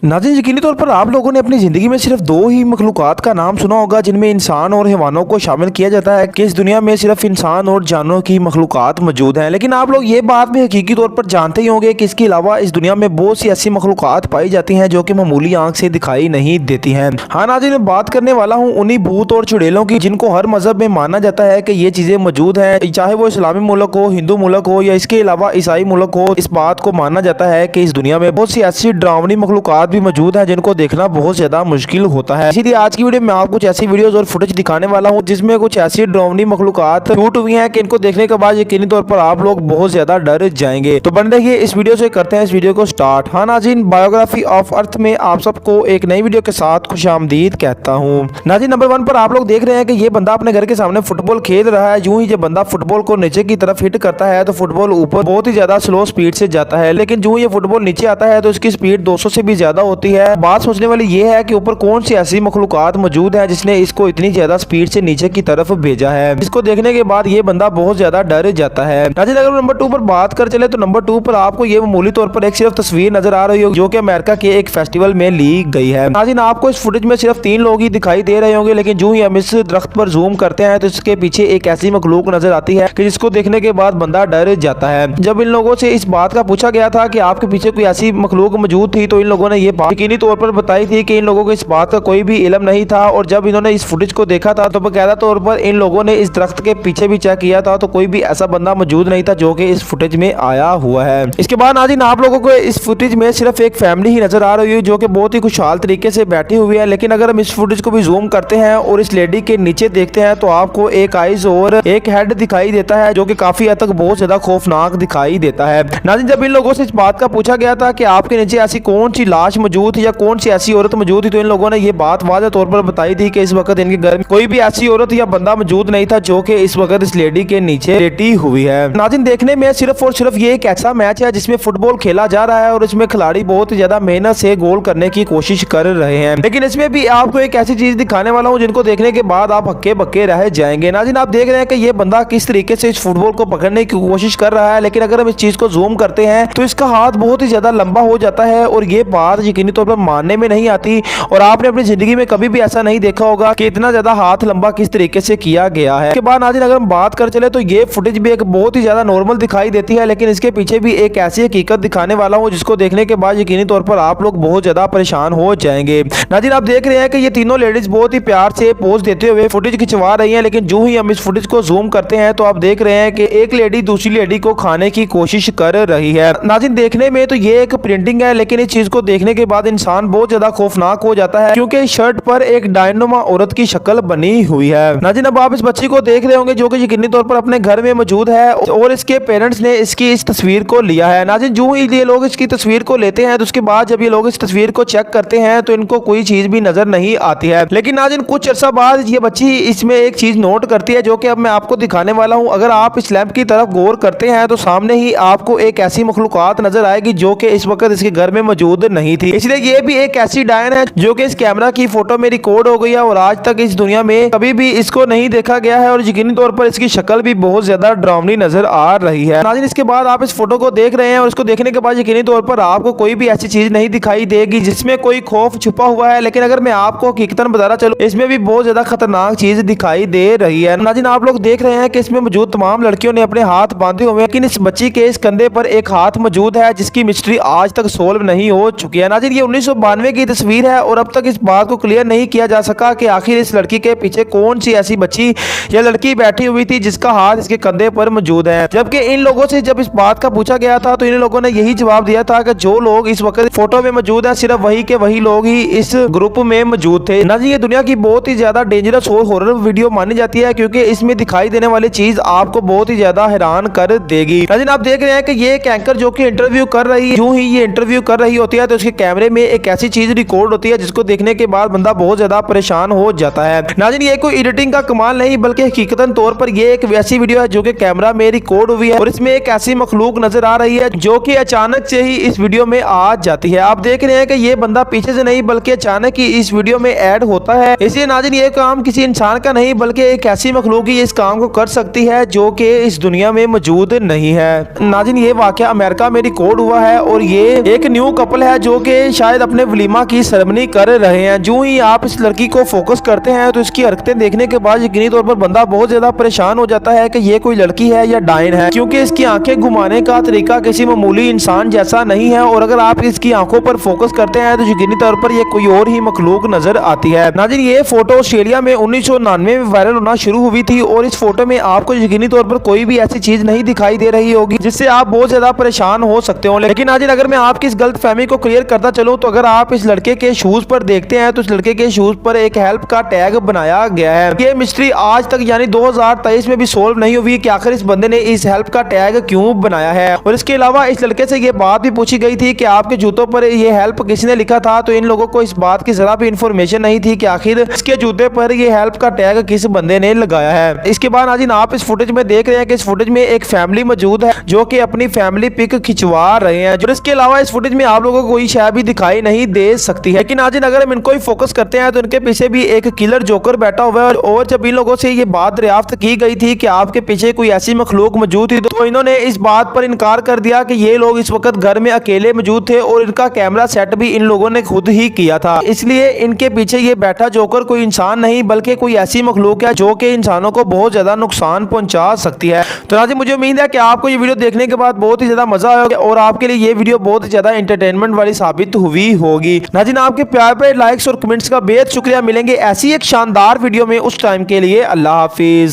नाज़रीन, यकीनी तौर पर आप लोगों ने अपनी ज़िंदगी में सिर्फ दो ही मखलूक़ात का नाम सुना होगा जिनमें इंसान और हैवानों को शामिल किया जाता है कि इस दुनिया में सिर्फ इंसान और जानवरों की मखलूक़ात मौजूद हैं। लेकिन आप लोग ये बात भी हकीकी तौर पर जानते ही होंगे कि इसके अलावा इस दुनिया में बहुत सी ऐसी मखलूक़ात पाई जाती हैं जो कि मामूली आँख से दिखाई नहीं देती हैं। हाँ नाज़रीन, मैं बात करने वाला हूँ उन्हीं भूत और चुड़ैलों की जिनको हर मज़हब में माना जाता है कि ये चीज़ें मौजूद हैं, चाहे वो इस्लामी मुल्क हो, हिंदू मुल्क हो या इसके अलावा ईसाई मुल्क हो। इस बात को माना जाता है कि इस दुनिया में बहुत सी ऐसी डरावनी मखलूक़ात भी मौजूद हैं जिनको देखना बहुत ज्यादा मुश्किल होता है। इसीलिए आज की वीडियो में आपको कुछ ऐसी वीडियोस और फुटेज दिखाने वाला हूं जिसमें कुछ ऐसी डरावनी मखलूक़ात शूट हुई हैं कि इनको देखने के बाद यकीनी तौर पर आप लोग बहुत ज्यादा डर जाएंगे। तो बने रहिए इस वीडियो से, करते हैं इस वीडियो को स्टार्ट। हाँ नाज़रीन, बायोग्राफी ऑफ अर्थ में आप सबको एक नई वीडियो के साथ खुशामदीद कहता हूँ। नाज़रीन, नंबर 1 पर आप लोग देख रहे हैं कि ये बंदा अपने घर के सामने फुटबॉल खेल रहा है। यूं ही जब बंदा फुटबॉल को नीचे की तरफ हिट करता है तो फुटबॉल ऊपर बहुत ही ज्यादा स्लो स्पीड से जाता है, लेकिन जो ये फुटबॉल नीचे आता है तो इसकी स्पीड 200 से भी ज्यादा होती है। बात सोचने वाली ये है कि ऊपर कौन सी ऐसी मखलूक़ात मौजूद है जिसने इसको इतनी ज्यादा स्पीड से नीचे की तरफ भेजा है। इसको देखने के बाद ये बंदा बहुत ज्यादा डर जाता है। नाज़रीन, अगर नंबर 2 पर बात कर चले तो नंबर 2 पर आपको ये मामूली तौर पर एक सिर्फ तस्वीर नजर आ रही होगी जो कि अमेरिका के एक फेस्टिवल में ली गई है। नाज़रीन, आपको इस फुटेज में सिर्फ 3 लोग ही दिखाई दे रहे होंगे, लेकिन जो ही हम इस दरख्त पर जूम करते हैं तो इसके पीछे एक ऐसी मखलूक नजर आती है कि जिसको देखने के बाद बंदा डर जाता है। जब इन लोगों से इस बात का पूछा गया था कि आपके पीछे कोई ऐसी मखलूक मौजूद थी तो इन लोगों ने ये बात यकीनी तौर पर बताई थी कि इन लोगों को इस बात का कोई भी इल्म नहीं था। और जब इन्होंने इस फुटेज को देखा था तो बाकायदा तौर पर इन लोगों ने इस दरख्त के पीछे भी चेक किया था तो कोई भी ऐसा बंदा मौजूद नहीं था जो कि इस फुटेज में आया हुआ है। इसके बाद नाज़रीन, आप लोगों को इस फुटेज में सिर्फ एक फैमिली ही नजर आ रही है जो कि बहुत ही खुशहाल तरीके से बैठी हुई है। लेकिन अगर हम इस फुटेज को भी जूम करते हैं और इस लेडी के नीचे देखते हैं तो आपको एक आईज और एक हेड दिखाई देता है जो कि काफी हद तक बहुत ज्यादा खौफनाक दिखाई देता है। नाज़रीन, जब इन लोगों से इस बात का पूछा गया था कि आपके नीचे ऐसी कौन सी लाश मौजूद थी या कौन सी ऐसी औरत मौजूद थी तो इन लोगों ने ये बात वाज़ेह तौर पर बताई थी कि इस वक्त इनके घर में कोई भी ऐसी औरत या बंदा मौजूद नहीं था जो कि इस वक्त इस लेडी के नीचे लेटी हुई है। नाज़रीन, देखने में सिर्फ और सिर्फ ये एक ऐसा मैच है जिसमें फुटबॉल खेला जा रहा है और इसमें खिलाड़ी बहुत ही ज्यादा मेहनत से गोल करने की कोशिश कर रहे हैं, लेकिन इसमें भी आपको एक ऐसी चीज दिखाने वाला हूँ जिनको देखने के बाद आप हक्के बक्के रह जाएंगे। नाज़रीन, आप देख रहे हैं कि ये बंदा किस तरीके से इस फुटबॉल को पकड़ने की कोशिश कर रहा है, लेकिन अगर हम इस चीज को जूम करते हैं तो इसका हाथ बहुत ही ज्यादा लंबा हो जाता है और ये बात यकीनी तौर पर मानने में नहीं आती। और आपने अपनी जिंदगी में कभी भी ऐसा नहीं देखा होगा कि इतना ज्यादा हाथ लंबा किस तरीके से किया गया है। इसके बाद नाज़रीन, अगर हम बात कर चले तो ये फुटेज भी एक बहुत ही ज्यादा नॉर्मल दिखाई देती है, लेकिन इसके पीछे भी एक ऐसी हकीकत दिखाने वाला हूँ जिसको देखने के बाद यकीनी तौर पर आप लोग बहुत ज्यादा परेशान हो जाएंगे। नाज़रीन, आप देख रहे हैं कि ये तीनों लेडीज बहुत ही प्यार से पोज देते हुए फुटेज खिंचवा रही हैं, लेकिन जो ही हम इस फुटेज को जूम करते हैं तो आप देख रहे हैं कि एक लेडी दूसरी लेडी को खाने की कोशिश कर रही है। नाज़रीन, देखने में तो ये एक प्रिंटिंग है, लेकिन इस चीज को देखने के बाद इंसान बहुत ज्यादा खौफनाक हो जाता है क्योंकि इस शर्ट पर एक डायनुमा औरत की शक्ल बनी हुई है। नाज़रीन, अब आप इस बच्ची को देख रहे होंगे जो कि यकीनी तौर पर अपने घर में मौजूद है और इसके पेरेंट्स ने इसकी इस तस्वीर को लिया है। नाज़रीन, जो ही ये लोग इसकी तस्वीर को लेते हैं तो उसके बाद जब ये लोग इस तस्वीर को चेक करते हैं तो इनको कोई चीज भी नजर नहीं आती है। लेकिन नाज़रीन, कुछ अर्सा बाद ये बच्ची इसमें एक चीज नोट करती है जो कि अब मैं आपको दिखाने वाला हूं। अगर आप इस लैंप की तरफ गौर करते हैं तो सामने ही आपको एक ऐसी मखलूक़ात नजर आएगी जो कि इस वक्त इसके घर में मौजूद नहीं थी। इसलिए ये भी एक ऐसी डायन है जो कि इस कैमरा की फोटो में रिकॉर्ड हो गई है और आज तक इस दुनिया में कभी भी इसको नहीं देखा गया है और यकीनी तौर पर इसकी शक्ल भी बहुत ज्यादा डरावनी नजर आ रही है। नाज़रीन, इसके बाद आप इस फोटो को देख रहे हैं और इसको देखने के बाद यकीनी तौर पर आपको कोई भी ऐसी चीज नहीं दिखाई देगी जिसमें कोई खौफ छुपा हुआ है, लेकिन अगर मैं आपको हकीकतन बताना चलूं इसमें भी बहुत ज्यादा खतरनाक चीज दिखाई दे रही है। नाज़रीन, आप लोग देख रहे हैं कि इसमें मौजूद तमाम लड़कियों ने अपने हाथ बांधे हुए हैं, लेकिन इस बच्ची के इस कंधे पर एक हाथ मौजूद है जिसकी मिस्ट्री आज तक सोल्व नहीं हो चुकी है। नाज़रीन, ये 1992 की तस्वीर है और अब तक इस बात को क्लियर नहीं किया जा सका कि आखिर इस लड़की के पीछे कौन सी ऐसी बच्ची या लड़की बैठी हुई थी जिसका हाथ इसके कंधे पर मौजूद है। जबकि इन लोगों से जब इस बात का पूछा गया था तो इन लोगों ने यही जवाब दिया था कि जो लोग इस वक्त फोटो में मौजूद है सिर्फ वही के वही लोग ही इस ग्रुप में मौजूद थे। नाज़रीन, ये दुनिया की बहुत ही ज्यादा डेंजरस और हॉरर वीडियो मानी जाती है क्योंकि इसमें दिखाई देने वाली चीज आपको बहुत ही ज्यादा हैरान कर देगी। नाज़रीन, आप देख रहे हैं कि ये एक एंकर जो कि इंटरव्यू कर रही है, यूं ही ये इंटरव्यू कर रही होती है तो उसके कैमरे में एक ऐसी चीज रिकॉर्ड होती है जिसको देखने के बाद बंदा बहुत ज्यादा परेशान हो जाता है। नाज़रीन, ये कोई एडिटिंग का कमाल नहीं बल्कि हकीकतन तौर पर ये एक वैसी वीडियो है जो कि कैमरा में रिकॉर्ड हुई है और इसमें एक ऐसी मखलूक नजर आ रही है जो कि अचानक से ही इस वीडियो में आ जाती है। आप देख रहे हैं कि ये बंदा पीछे से नहीं बल्कि अचानक ही इस वीडियो में ऐड होता है। इसलिए नाज़रीन, ये काम किसी इंसान का नहीं बल्कि एक ऐसी मखलूक ही इस काम को कर सकती है जो कि इस दुनिया में मौजूद नहीं है। नाज़रीन, ये वाकया अमेरिका में रिकॉर्ड हुआ है और ये एक न्यू कपल है जो कि लड़के शायद अपने वलीमा की सेरेमनी कर रहे हैं। जो ही आप इस लड़की को फोकस करते हैं तो इसकी हरकतें देखने के बाद यकीनी तौर पर बंदा बहुत ज्यादा परेशान हो जाता है कि ये कोई लड़की है या डायन है, क्योंकि इसकी आंखें घुमाने का तरीका किसी मामूली इंसान जैसा नहीं है। और अगर आप इसकी आंखों पर फोकस करते हैं तो यकीनी तौर पर ये कोई और ही मखलूक नजर आती है। नाज़रीन, ये फोटो ऑस्ट्रेलिया में 1999 में वायरल होना शुरू हुई थी और इस फोटो में आपको यकीनी तौर पर कोई भी ऐसी चीज नहीं दिखाई दे रही होगी जिससे आप बहुत ज्यादा परेशान हो सकते हो। लेकिन नाज़रीन, अगर मैं आपकी इस गलत फहमी को क्लियर करता चलूं तो अगर आप इस लड़के के शूज पर देखते हैं तो इस लड़के के शूज पर एक हेल्प का टैग बनाया गया है। ये मिस्ट्री आज तक यानी 2023 में भी सोल्व नहीं हुई कि आखिर इस बंदे ने इस हेल्प का टैग क्यों बनाया है। और इसके अलावा इस लड़के से ये बात भी पूछी गई थी कि आपके जूतों पर ये हेल्प किसने लिखा था, तो इन लोगों को इस बात की जरा भी इंफॉर्मेशन नहीं थी कि आखिर इसके जूते पर ये हेल्प का टैग किस बंदे ने लगाया है। इसके बाद नाज़रीन, आप इस फुटेज में देख रहे हैं कि इस फुटेज में एक फैमिली मौजूद है जो कि अपनी फैमिली पिक खिंचवा रहे हैं। और इसके अलावा इस फुटेज में आप लोगों को कोई शायद भी दिखाई नहीं दे सकती है। लेकिन नाज़रीन, अगर हम इनको ही फोकस करते हैं तो इनके पीछे भी एक किलर जोकर बैठा हुआ है। और जब इन लोगों से ये बात दरियाफ्त की गई थी कि आपके पीछे कोई ऐसी मखलूक मौजूद थी तो इन्होंने इस बात पर इनकार कर दिया कि ये लोग इस वक्त घर में अकेले मौजूद थे और इनका कैमरा सेट भी इन लोगों ने खुद ही किया था। इसलिए इनके पीछे ये बैठा जोकर कोई इंसान नहीं बल्कि कोई ऐसी मखलूक है जो कि इंसानों को बहुत ज्यादा नुकसान पहुंचा सकती है। तो नाज़रीन, मुझे उम्मीद है कि आपको ये वीडियो देखने के बाद बहुत ही ज्यादा मजा आएगा और आपके लिए ये वीडियो बहुत ज्यादा एंटरटेनमेंट वाली साबित हुई होगी। नाज़रीन, आपके प्यार पे लाइक्स और कमेंट्स का बेहद शुक्रिया। मिलेंगे ऐसी एक शानदार वीडियो में, उस टाइम के लिए अल्लाह हाफिज।